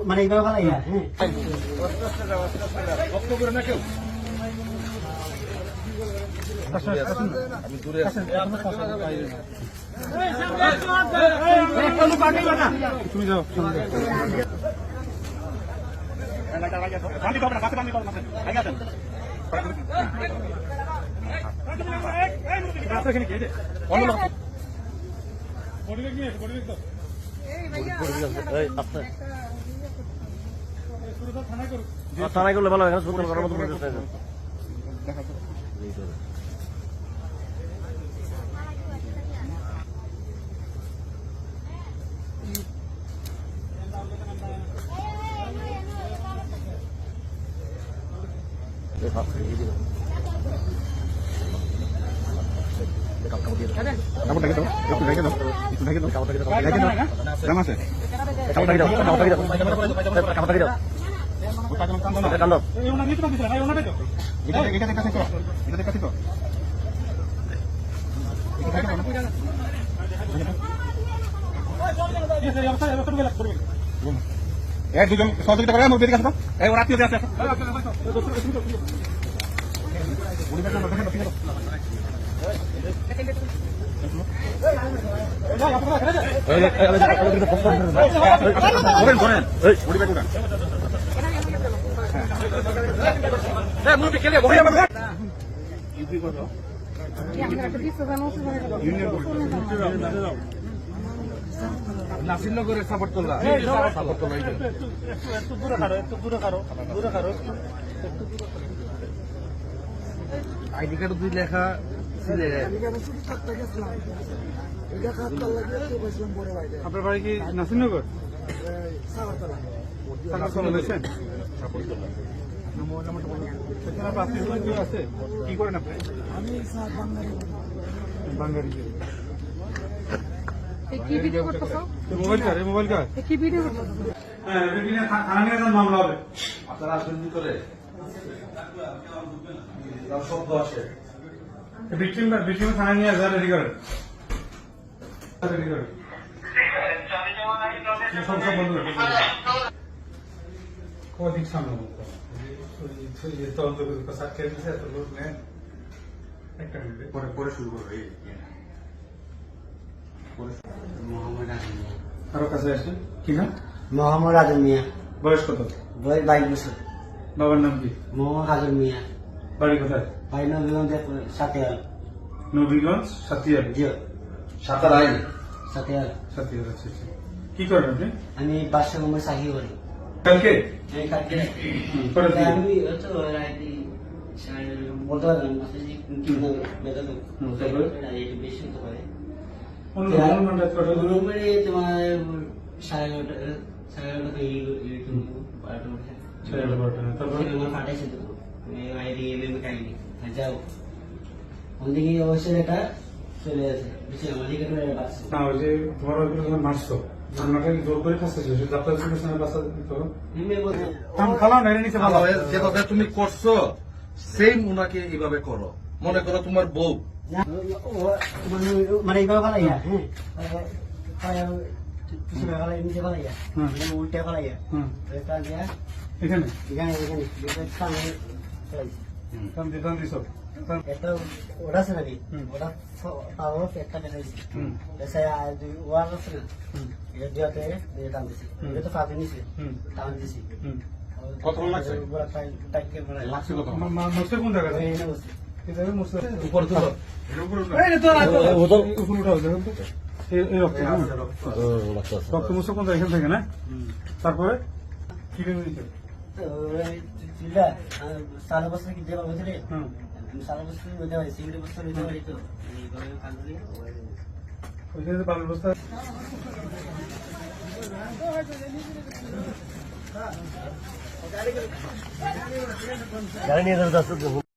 মানে এইভাবে ভালো হ্যাঁ আমি দূরে আছি। তুমি যাও থানায় করলে ভালো হয় না, সুন্দর করার মতো পরিবেশ নাই। দুজন সহযোগিতা করে আমার বেরিয়ে আসো, ওর আত্মীয় আছে। নাসিরনগরের সাপোর্ট তোলা আইডি কার্ড দুই লেখা আপনার বাড়ি কি নাসিরনগর? আছে কি করেন আপনি? বাঙালি মোবাইল কার মোবাইল কার থানা নিয়ে যান, মামলা হবে। আপনারা আসবেন ভিতরে, শব্দ আসে। ভিকটিম থানা নিয়ে আসা রেডি করেন, রেডি করেন সব বন্ধ করে কদিক সামনে তদন্ত করে সাক্ষী দিচ্ছে এত লোক নেন। একটা মিনিট পরে শুরু করবো। আরো কাছে আসেন। কি নাম? মোহাম্মদ আজম মিয়া। বয়স কত? বয়স 22 বছর। বাবার নাম কি? মোহাম্মদ আজম মিয়া। বাড়ি কোথায়? ভাই নবীগঞ্জের সাথিয়াল। নবীগঞ্জ সাতিয়ার। জিও সাতার আইন সাথিয়াল। সাতিয়ার। আচ্ছা আচ্ছা। কি করেন আপনি? আমি বাদশা মোহাম্মদ শাহি করি। কালকে আমি কালকে করে দিন। আমি তো রাইতি বলতে পারলাম না যে কি না বেদা তো বেশি হতে পারে। অনুমান করে মানে তোমার 11:30 তারপর আমার ফাটাইছে তো আইডি এমএম কাইনি যাও ওদিকে অবশ্যই এটা চলে আসে বেশি আমাদের এখানে বাসছে না, ওই যে তোমার ওই মারছো আপনাকে জোর করে ফাঁসতেছে, ডাক্তার সামনে বাচ্চা দিতে হবে। খালা না নিচে ভালো যেভাবে তুমি করছো সেম ওনাকে এইভাবে করো। মনে করো তোমার বউ মানে এইভাবে ভালো হ্যাঁ নিচে ভালো উল্টে ভালো এখানে এখানে এখানে কাম দিছ একটা ওটা আছে নাকি ওটা পাওয়া একটা বেড়েছে ওয়ার আছে না এটা দিয়াতে দাম দিছি এটা তো পাবে নিছে দাম দিছি কত লাগছে? লাগছে কত? মরছে কোন জায়গায়? এই না বসে উপরে তুলো, উপরে উঠাও দেখুন তো। এই রক্ত রক্ত মুছে কোন জায়গা থেকে না? তারপরে কি ভেঙে দিচ্ছে? সারা বছর কি দেওয়া হয়েছে রে সারা বছর দেওয়া হয়েছে সিভিল বছর দেওয়া হয়েছে তো ওইখানে বালুর বস্তা গাড়ি নিয়ে যাচ্ছে।